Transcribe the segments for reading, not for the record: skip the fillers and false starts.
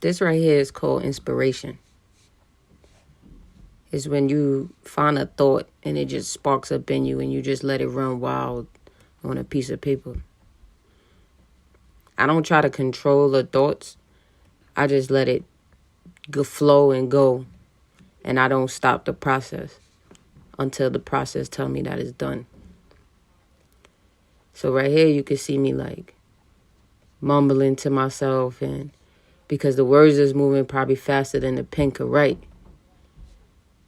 This right here is called inspiration. It's when you find a thought and it just sparks up in you and you just let it run wild on a piece of paper. I don't try to control the thoughts. I just let it flow and go. And I don't stop the process until the process tells me that it's done. So right here you can see me like mumbling to myself, and because the words is moving probably faster than the pen could write.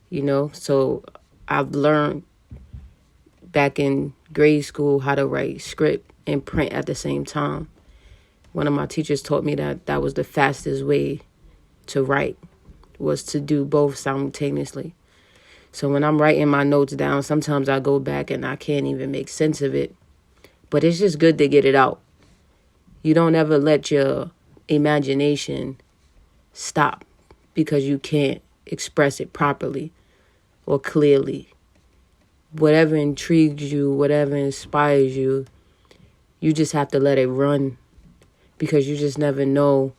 You know, so I've learned back in grade school how to write script and print at the same time. One of my teachers taught me that was the fastest way to write, was to do both simultaneously. So when I'm writing my notes down, sometimes I go back and I can't even make sense of it. But it's just good to get it out. You don't ever let your imagination stop because you can't express it properly or clearly. Whatever intrigues you, whatever inspires you, you just have to let it run, because you just never know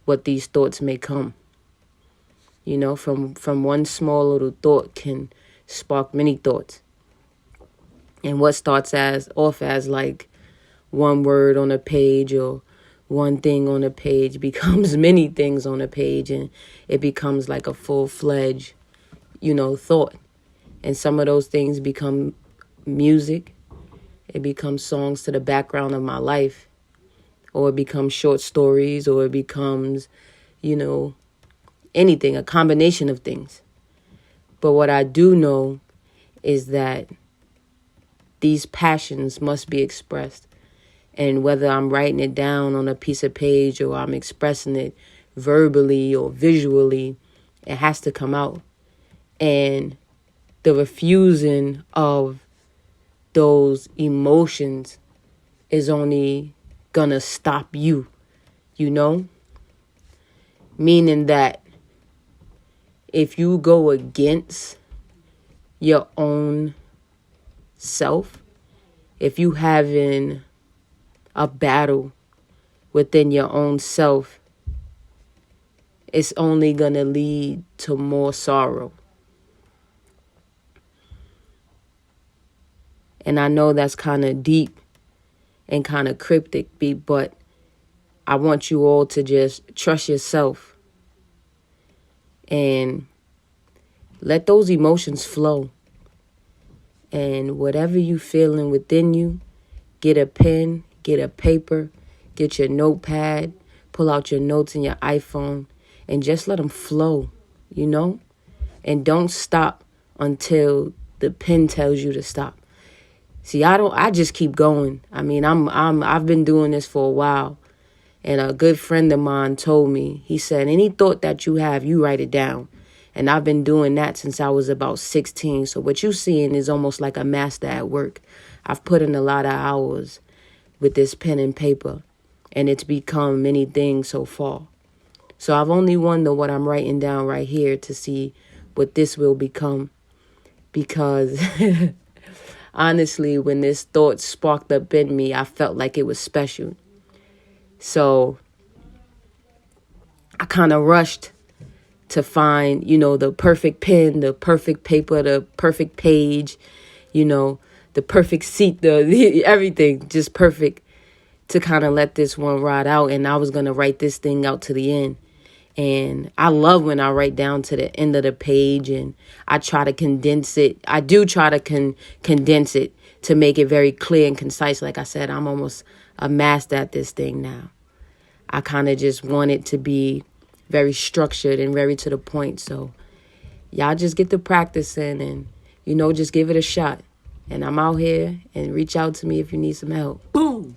what these thoughts may come. You know, from one small little thought can spark many thoughts. And what starts off as like one word on a page or one thing on a page becomes many things on a page, and it becomes like a full-fledged, thought. And some of those things become music. It becomes songs to the background of my life, or it becomes short stories, or it becomes, anything, a combination of things. But what I do know is that these passions must be expressed. And whether I'm writing it down on a piece of page or I'm expressing it verbally or visually, it has to come out. And the refusing of those emotions is only gonna stop you, Meaning that if you go against your own self, if you having a battle within your own self, it's only going to lead to more sorrow. And I know that's kind of deep and kind of cryptic, but I want you all to just trust yourself and let those emotions flow. And whatever you feeling within you, get a pen, get a paper, get your notepad, pull out your notes in your iPhone, and just let them flow, And don't stop until the pen tells you to stop. See, I just keep going. I mean, I've been doing this for a while. And a good friend of mine told me, he said, any thought that you have, you write it down. And I've been doing that since I was about 16. So what you're seeing is almost like a master at work. I've put in a lot of hours with this pen and paper, and it's become many things so far. So I've only wondered what I'm writing down right here to see what this will become. Because honestly, when this thought sparked up in me, I felt like it was special. So I kind of rushed to find, the perfect pen, the perfect paper, the perfect page, the perfect seat, the everything, just perfect to kind of let this one ride out. And I was going to write this thing out to the end. And I love when I write down to the end of the page and I try to condense it. I do try to condense it to make it very clear and concise. Like I said, I'm almost a master at this thing now. I kind of just want it to be very structured and very to the point. So y'all just get to practicing and, just give it a shot. And I'm out here, and reach out to me if you need some help. Boom.